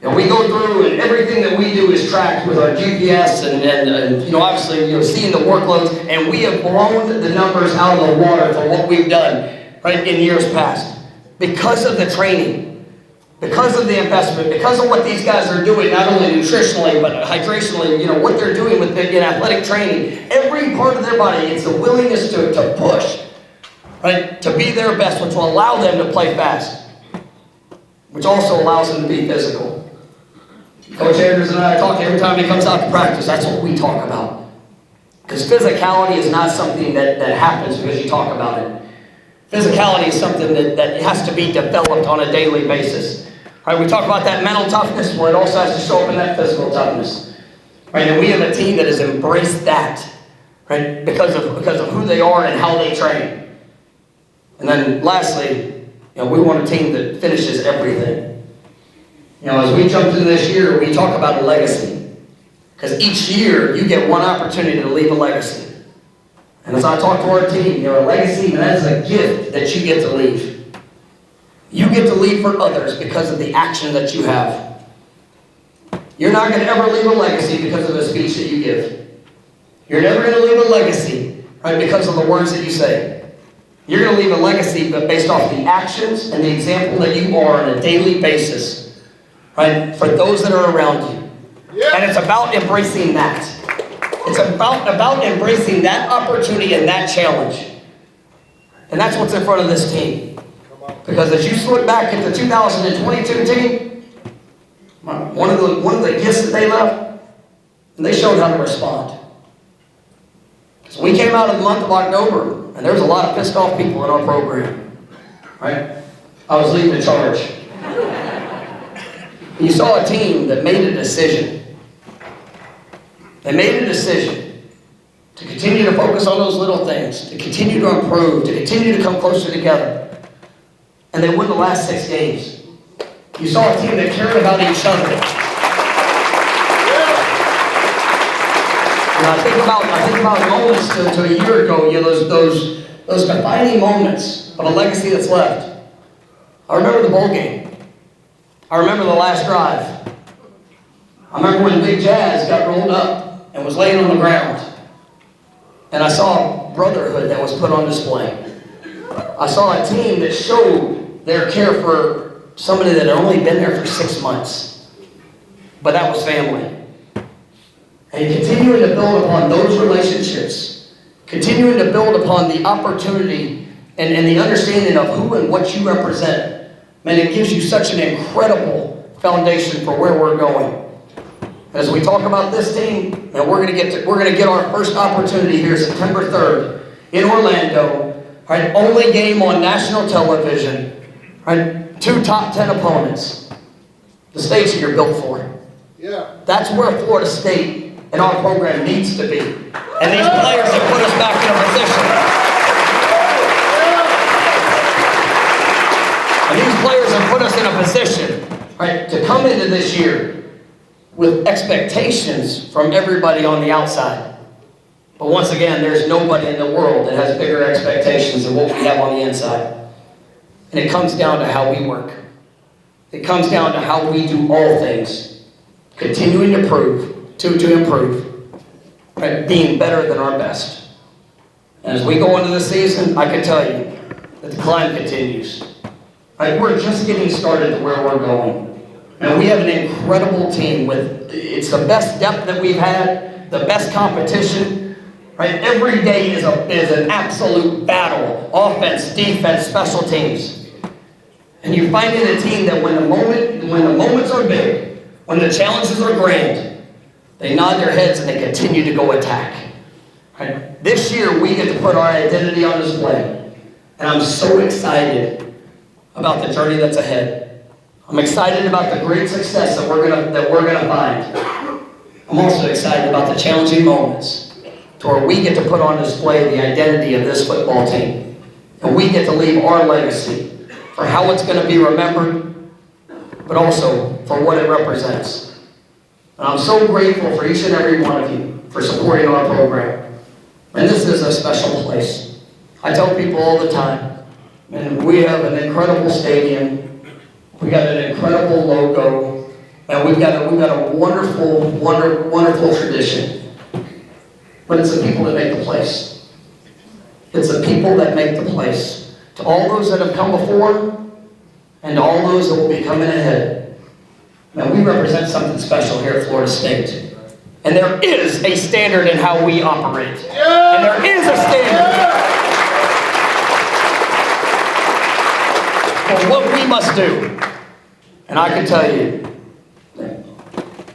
Speaker 2: And we go through, and everything that we do is tracked with our GPS and obviously seeing the workloads, and we have blown the numbers out of the water for what we've done right in years past because of the training. Because of the investment, because of what these guys are doing, not only nutritionally, but hydrationally, what they're doing in athletic training, every part of their body, it's the willingness to push, right? To be their best, which will allow them to play fast, which also allows them to be physical. Coach Andrews and I talk every time he comes out to practice, that's what we talk about. Because physicality is not something that happens because you talk about it. Physicality is something that has to be developed on a daily basis. Right, we talk about that mental toughness, well, it also has to show up in that physical toughness. Right, and we have a team that has embraced that, right, because of who they are and how they train. And then lastly, we want a team that finishes everything. As we jump into this year, we talk about a legacy. Because each year, you get one opportunity to leave a legacy. And as I talk to our team, a legacy, and that is a gift that you get to leave. You get to leave for others because of the action that you have. You're not going to ever leave a legacy because of a speech that you give. You're never going to leave a legacy, right, because of the words that you say. You're going to leave a legacy but based off the actions and the example that you are on a daily basis, right, for those that are around you. Yeah. And it's about embracing that. It's about embracing that opportunity and that challenge. And that's what's in front of this team. Because as you look back at the 2022 team, one of the gifts that they left, and they showed how to respond. So we came out of the month of October, and there was a lot of pissed off people in our program. Right? I was leading the charge. And you saw a team that made a decision. They made a decision to continue to focus on those little things, to continue to improve, to continue to come closer together. And they won the last 6 games. You saw a team that cared about each other. And I think about moments to a year ago, those defining moments of a legacy that's left. I remember the bowl game. I remember the last drive. I remember when Big Jazz got rolled up and was laying on the ground. And I saw brotherhood that was put on display. I saw a team that showed their care for somebody that had only been there for 6 months. But that was family. And continuing to build upon those relationships, continuing to build upon the opportunity and the understanding of who and what you represent, man, it gives you such an incredible foundation for where we're going. As we talk about this team, and we're going to get our first opportunity here September 3rd in Orlando. Right, only game on national television. Right, 2 top 10 opponents. The stage that you're built for. Yeah. That's where Florida State and our program needs to be. And these players have put us back in a position. And these players have put us in a position, right, to come into this year with expectations from everybody on the outside. But once again, there's nobody in the world that has bigger expectations than what we have on the inside. And it comes down to how we work. It comes down to how we do all things, continuing to improve, right? Being better than our best. And as we go into the season, I can tell you that the climb continues. Right? We're just getting started to where we're going. And we have an incredible team it's the best depth that we've had, the best competition. Right? Every day is an absolute battle. Offense, defense, special teams. And you're finding a team that when the moments are big, when the challenges are grand, they nod their heads and they continue to go attack. Right? This year we get to put our identity on display. And I'm so excited about the journey that's ahead. I'm excited about the great success that we're gonna find. I'm also excited about the challenging moments to where we get to put on display the identity of this football team. And we get to leave our legacy for how it's going to be remembered, but also for what it represents. And I'm so grateful for each and every one of you for supporting our program. And this is a special place. I tell people all the time, and we have an incredible stadium, we got an incredible logo, and we've got a wonderful tradition. But it's the people that make the place. It's the people that make the place. To all those that have come before, and to all those that will be coming ahead. Now, we represent something special here at Florida State. And there is a standard in how we operate. And there is a standard for what we must do. And I can tell you,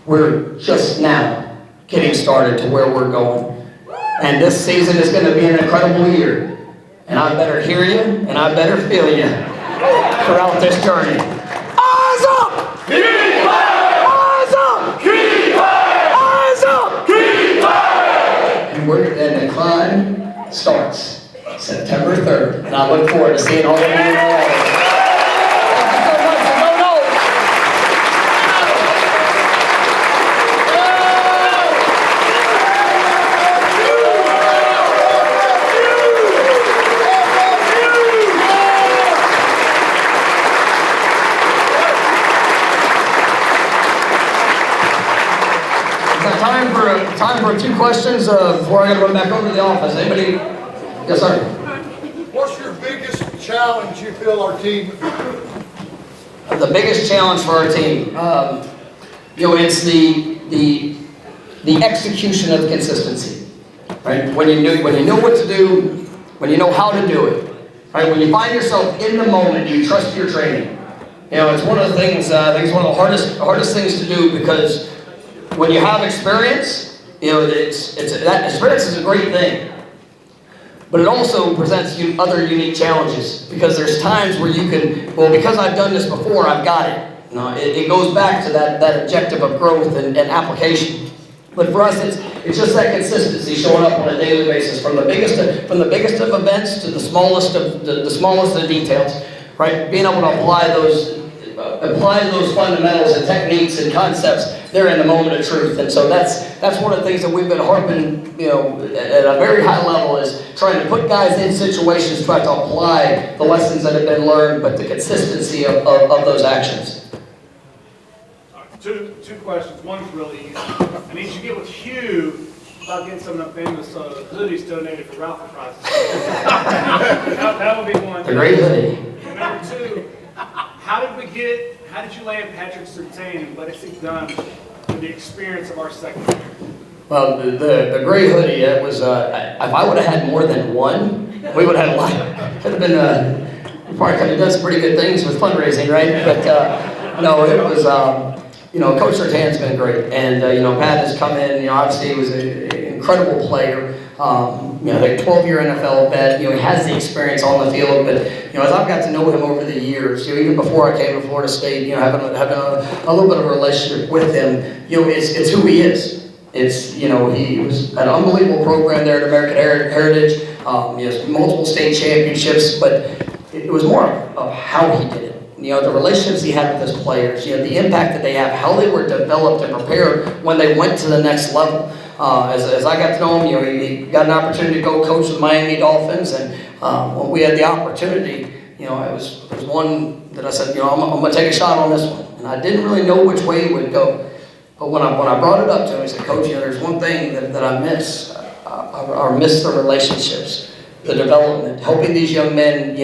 Speaker 2: we're just now getting started to where we're going. And this season is going to be an incredible year. And I better hear you, and I better feel you throughout this journey. Eyes up!
Speaker 4: Keep fighting!
Speaker 2: Eyes up!
Speaker 4: Keep fighting!
Speaker 2: Eyes up!
Speaker 4: Keep fighting!
Speaker 2: And the climb starts September 3rd. And I look forward to seeing all of you in all. Time for 2 questions before I got to run back over to the office. Anybody? Yes, sir.
Speaker 5: What's your biggest challenge you feel our team?
Speaker 2: The biggest challenge for our team, it's the execution of consistency. Right? When you know what to do, when you know how to do it. Right? When you find yourself in the moment, you trust your training. It's one of the things. I think it's one of the hardest things to do because when you have experience, that experience is a great thing. But it also presents you other unique challenges because there's times where you can, because I've done this before, I've got it. It goes back to that objective of growth and application. But for us, it's just that consistency showing up on a daily basis, from the biggest of events to the smallest of details, right? Being able to apply those fundamentals and techniques and concepts there in the moment of truth. And so that's one of the things that we've been harping, at a very high level, is trying to put guys in situations, try to apply the lessons that have been learned, but the consistency of those actions.
Speaker 6: Two questions. One's really easy. I need you to get with Hugh about getting some of the famous hoodies donated for raffle prizes. that would be one.
Speaker 2: The great hoodie.
Speaker 6: Number 2, how did you land Patrick Surtain and what has he done for the experience of our secondary?
Speaker 2: Well, the gray hoodie, it was, if I would have had more than one, we would have had a lot. Could have been, we probably could have done some pretty good things with fundraising, right? But no, it was, Coach Surtain's been great. And, Pat has come in, obviously he was an incredible player. Like 12-year NFL vet, he has the experience on the field, but, as I've got to know him over the years, even before I came to Florida State, having a little bit of a relationship with him, it's who he is. It's, he was an unbelievable program there at American Heritage. He has multiple state championships, but it was more of how he did it. The relationships he had with his players, the impact that they have, how they were developed and prepared when they went to the next level. As I got to know him, he got an opportunity to go coach the Miami Dolphins, and when we had the opportunity, it was one that I said, I'm going to take a shot on this one. And I didn't really know which way it would go. But when I brought it up to him, he said, Coach, there's one thing that I miss. I miss the relationships, the development, helping these young men,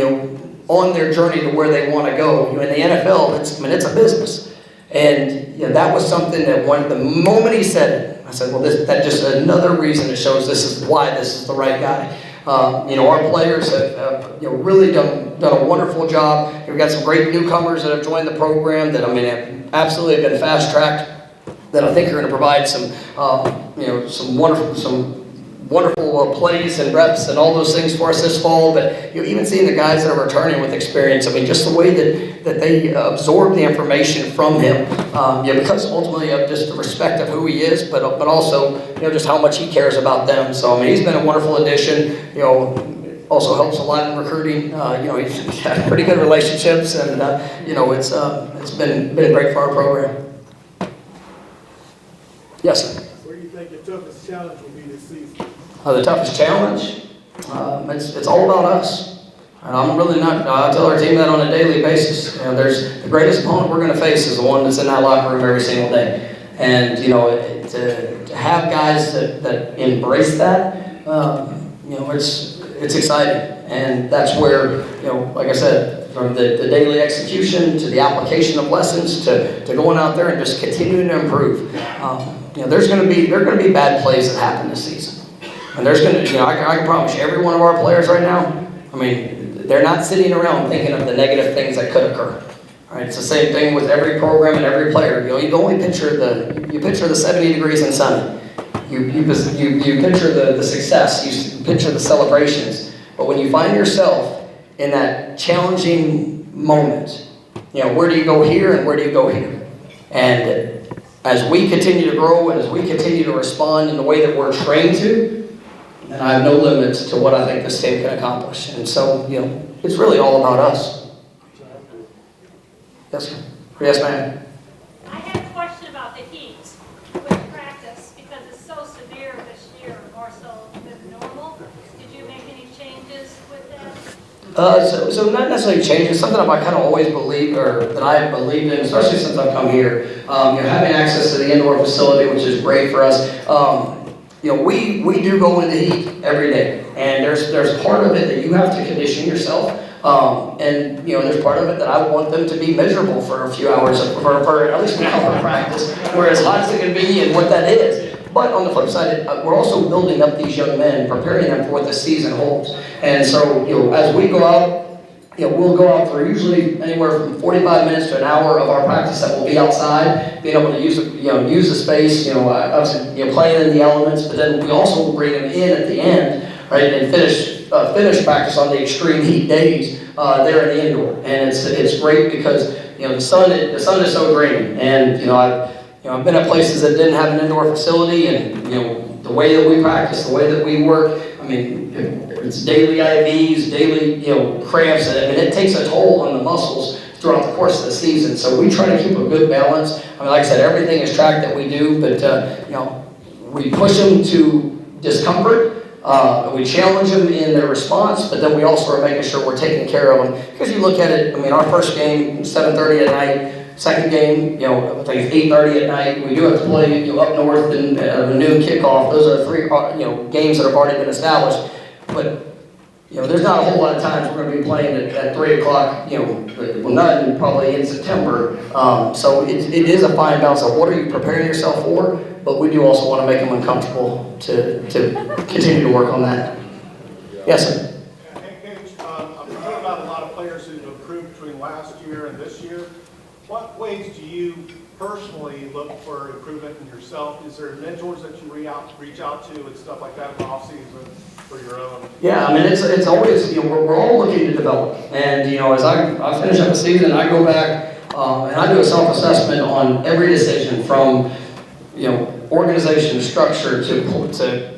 Speaker 2: on their journey to where they want to go. In the NFL, it's a business. And that was something that the moment he said it, I said, well, that's just another reason it shows this is why this is the right guy. Our players have really done a wonderful job. We've got some great newcomers that have joined the program that, have absolutely been fast-tracked, that I think are going to provide some wonderful plays and reps and all those things for us this fall. But even seeing the guys that are returning with experience, just the way that they absorb the information from him, because ultimately of just the respect of who he is, but also just how much he cares about them. So he's been a wonderful addition. Also helps a lot in recruiting. He's had pretty good relationships, and it's been great for our program. Yes, sir.
Speaker 5: What do you think your toughest challenge will be this season?
Speaker 2: The toughest challenge, it's all about us. And I'm really not, I tell our team that on a daily basis. There's the greatest opponent we're going to face is the one that's in that locker room every single day. And, to have guys that embrace that, it's exciting. And that's where, like I said, from the daily execution to the application of lessons to going out there and just continuing to improve. There are going to be bad plays that happen this season. And there's going to, I can promise you, every one of our players right now, they're not sitting around thinking of the negative things that could occur. All right, it's the same thing with every program and every player. You only picture the 70 degrees and sunny. You picture the success. You picture the celebrations. But when you find yourself in that challenging moment, where do you go here and where do you go here? And as we continue to grow and as we continue to respond in the way that we're trained to, and I have no limits to what I think this team can accomplish. And so, it's really all about us. Yes, sir. Yes, ma'am.
Speaker 7: I had a question about the heat with practice because it's so severe this year, more so than normal. Did you make any changes with that?
Speaker 2: So not necessarily changes. Something I kind of always believed, or that I have believed in, especially since I've come here. Having access to the indoor facility, which is great for us. We do go into heat every day, and there's part of it that you have to condition yourself, and there's part of it that I want them to be miserable for a few hours, for at least an hour of practice, where as hot as it can be and what that is. But on the flip side, we're also building up these young men, preparing them for what the season holds. And so, as we go out, we'll go out for usually anywhere from 45 minutes to an hour of our practice that will be outside, being able to use the space, obviously, playing in the elements, but then we also will bring them in at the end, right, and finish practice on the extreme heat days there in the indoor. And it's great because, the sun is so draining. And, I've been at places that didn't have an indoor facility, and, the way that we practice, the way that we work, it's daily IVs, daily, cramps, and it takes a toll on the muscles throughout the course of the season. So we try to keep a good balance. Like I said, everything is tracked that we do, but, we push them to discomfort. We challenge them in their response, but then we also are making sure we're taking care of them. Because you look at it, our first game, 7:30 at night. Second game, I think it's 8:30 at night. We do have to play, up north and a noon kickoff. Those are three, games that have already been established. But, there's not a whole lot of times we're going to be playing at 3 o'clock, none probably in September. So it is a fine balance of what are you preparing yourself for, but we do also want to make them uncomfortable to continue to work on that. Yes, sir.
Speaker 5: Hey, Coach, I've heard about a lot of players who've improved between last year and this year. What ways do you personally look for improvement in yourself? Is there mentors that you reach out to and stuff like that in the off season for your own?
Speaker 2: Yeah, it's always, we're all looking to develop. And, as I finish up the season, I go back and I do a self-assessment on every decision from, organization, to structure, to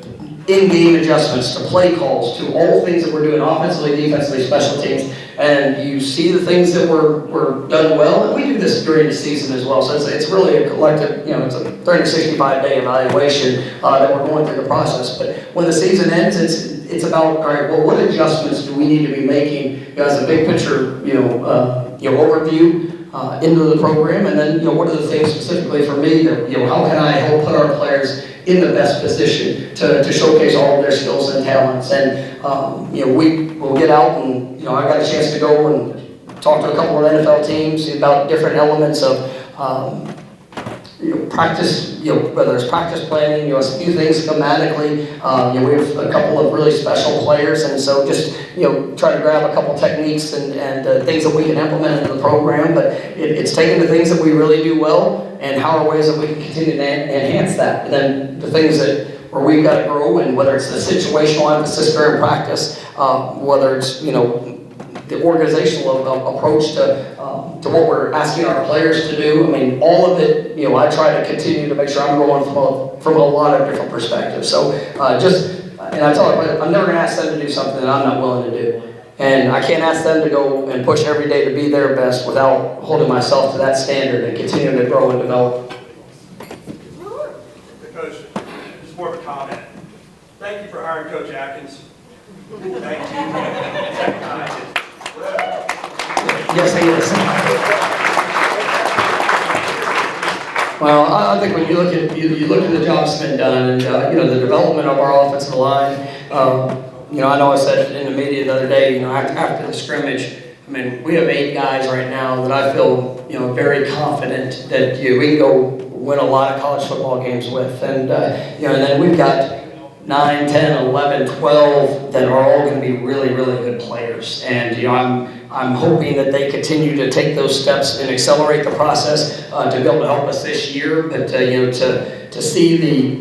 Speaker 2: in-game adjustments, to play calls, to all things that we're doing offensively, defensively, special teams, and you see the things that were done well, and we do this during the season as well, so it's really a collective, it's a 365-day evaluation that we're going through the process. But when the season ends, it's about, all right, well, what adjustments do we need to be making as a big picture, overview into the program, and then, what are the things specifically for me that, how can I help put our players in the best position to showcase all of their skills and talents. And we will get out and I got a chance to go and talk to a couple of NFL teams about different elements of practice, whether it's practice planning, a few things schematically. We have a couple of really special players, and so just try to grab a couple techniques and things that we can implement into the program. But it's taking the things that we really do well and how are ways that we can continue to enhance that. And then the things where we've got to grow, and whether it's the situational emphasis during practice, whether it's the organizational approach to what we're asking our players to do. I mean, all of it, I try to continue to make sure I'm going from a lot of different perspectives. So and I tell them, I'm never going to ask them to do something that I'm not willing to do. And I can't ask them to go and push every day to be their best without holding myself to that standard and continuing to grow and develop.
Speaker 8: Coach, this is more of a comment. Thank you for hiring Coach Atkins. Thank you.
Speaker 2: Yes, he is. Well, I think when you look at the job that's been done, and the development of our offensive line. I know I said in the media the other day, after the scrimmage, I mean, we have 8 guys right now that I feel, very confident that we can go win a lot of college football games with, and and then we've got 9, 10, 11, 12 that are all going to be really, really good players, and I'm hoping that they continue to take those steps and accelerate the process to be able to help us this year. But to see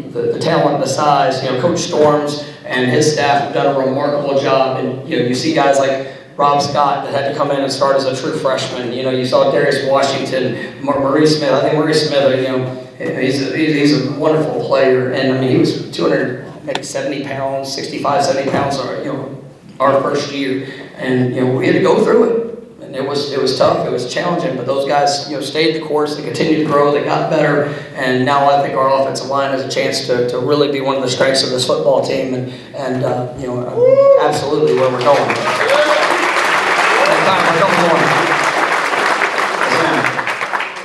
Speaker 2: the talent, the size, Coach Storms and his staff have done a remarkable job, and you see guys like Rob Scott that had to come in and start as a true freshman. You saw Darius Washington, Maurice Smith. I think Maurice Smith, he's a wonderful player, and I mean he was 270 pounds, 65, 70 pounds, our first year, and we had to go through it. And it was tough, it was challenging, but those guys stayed the course, they continued to grow, they got better, and now I think our offensive line has a chance to really be one of the strengths of this football team, and absolutely where we're going.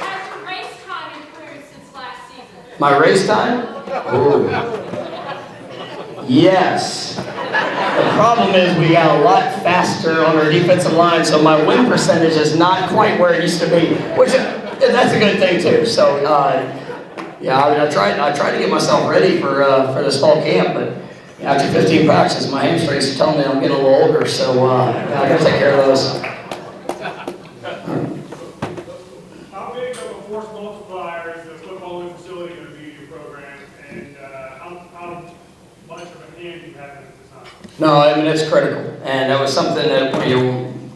Speaker 7: Has your race time improved since last season?
Speaker 2: My race time? Ooh. Yes. The problem is we got a lot faster on our defensive line, so my win percentage is not quite where it used to be, which that's a good thing too. So I tried to get myself ready for this fall camp, but after 15 practices, my hamstrings are telling me I'm getting a little older, so I got to take care of those.
Speaker 6: How big of a force multiplier is the footballing facility going to be in your program, and how much of a hand do you have in it this time?
Speaker 2: No, I mean, it's critical, and that was something that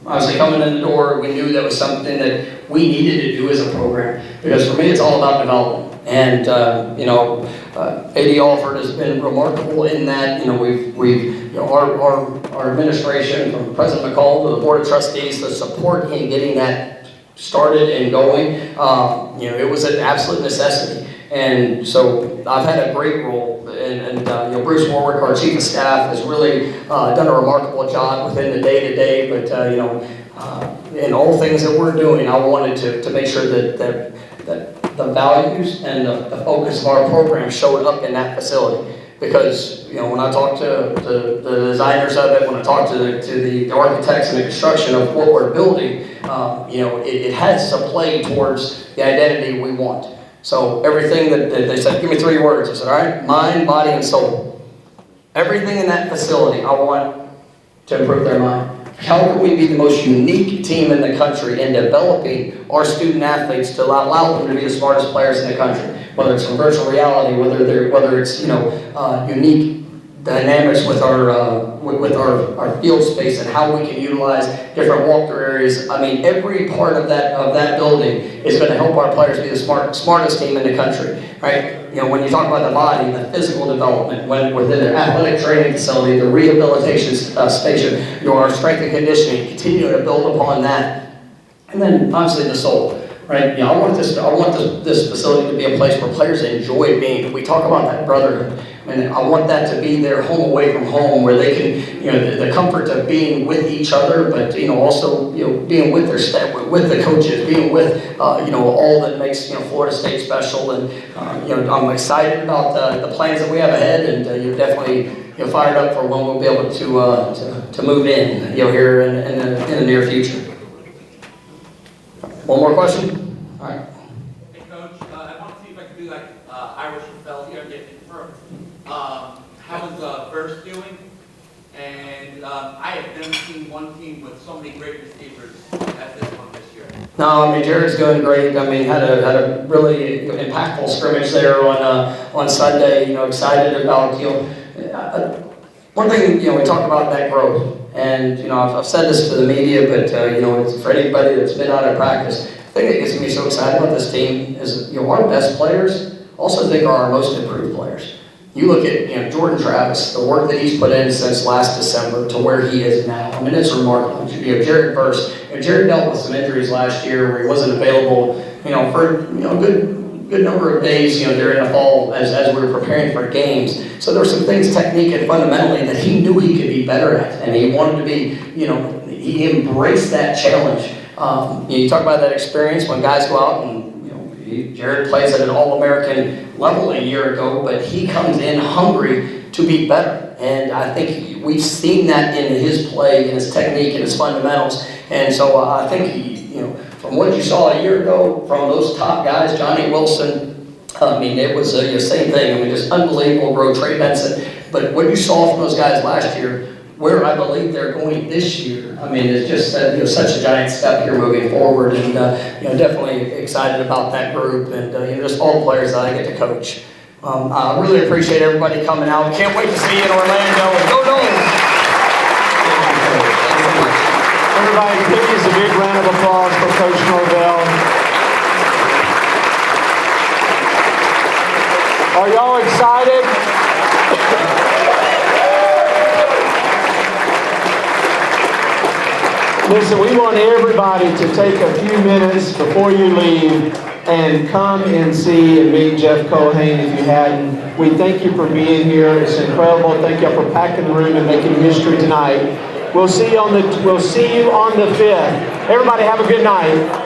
Speaker 2: obviously coming in the door, we knew that was something that we needed to do as a program, because for me it's all about development. And A.D. Alford has been remarkable in that our administration, from President McCall to the Board of Trustees, the support in getting that started and going, it was an absolute necessity. And so I've had a great role, and Bruce Warwick, our Chief of Staff, has really done a remarkable job within the day-to-day, but in all things that we're doing, I wanted to make sure that the values and the focus of our program showed up in that facility. Because when I talk to the designers of it, when I talk to the architects and the construction of what we're building, it has to play towards the identity we want. So everything that they said, give me 3 words. I said, all right, mind, body, and soul. Everything in that facility, I want to improve their mind. How can we be the most unique team in the country in developing our student athletes to allow them to be the smartest players in the country? Whether it's from virtual reality, whether it's unique dynamics with our field space and how we can utilize different walk-through areas. I mean, every part of that building is going to help our players be the smartest team in the country, right? You know, when you talk about the body, the physical development, within their athletic training facility, the rehabilitation station, our strength and conditioning, continue to build upon that, and then obviously the soul. Right, I want this facility to be a place where players enjoy being. We talk about that brotherhood, and I want that to be their home away from home, where they can, the comfort of being with each other, but also, being with their staff, with the coaches, being with, all that makes Florida State special. And I'm excited about the plans that we have ahead, and you're definitely fired up for when we'll be able to move in, here in the near future. One more question? All right.
Speaker 9: Hey, Coach, I want to see if I can do like Irish Fell here and get it confirmed. How is Burst doing? And I have never seen one team with so many great receivers as this one this year.
Speaker 2: No, I mean, Jared's doing great. I mean, had a really impactful scrimmage there on Sunday. Excited about one thing. We talked about that growth. And, I've said this to the media, but, it's for anybody that's been out of practice. The thing that gets me so excited about this team is, our best players also think are our most improved players. You look at, Jordan Travis, the work that he's put in since last December to where he is now. I mean, it's remarkable. Jared Burst. Jared dealt with some injuries last year where he wasn't available, for, a good number of days, during the fall as we were preparing for games. So there were some things, technique and fundamentally, that he knew he could be better at, and he wanted to be, he embraced that challenge. You talk about that experience when guys go out and, Jared plays at an All-American level a year ago, but he comes in hungry to be better. And I think we've seen that in his play, in his technique, and his fundamentals. And so I think from what you saw a year ago from those top guys, Johnny Wilson, I mean, it was the same thing. I mean, just unbelievable growth. Trey Benson. But what you saw from those guys last year, where I believe they're going this year, I mean, it's just such a giant step here moving forward. And definitely excited about that group and just all the players that I get to coach. I really appreciate everybody coming out. Can't wait to see you in Orlando. And go Noles!
Speaker 1: Everybody, please, a big round of applause for Coach Norvell. Are y'all excited? Listen, we want everybody to take a few minutes before you leave and come and see and meet Jeff Culhane if you hadn't. We thank you for being here. It's incredible. Thank you for packing the room and making history tonight. We'll see you on the 5th. Everybody have a good night.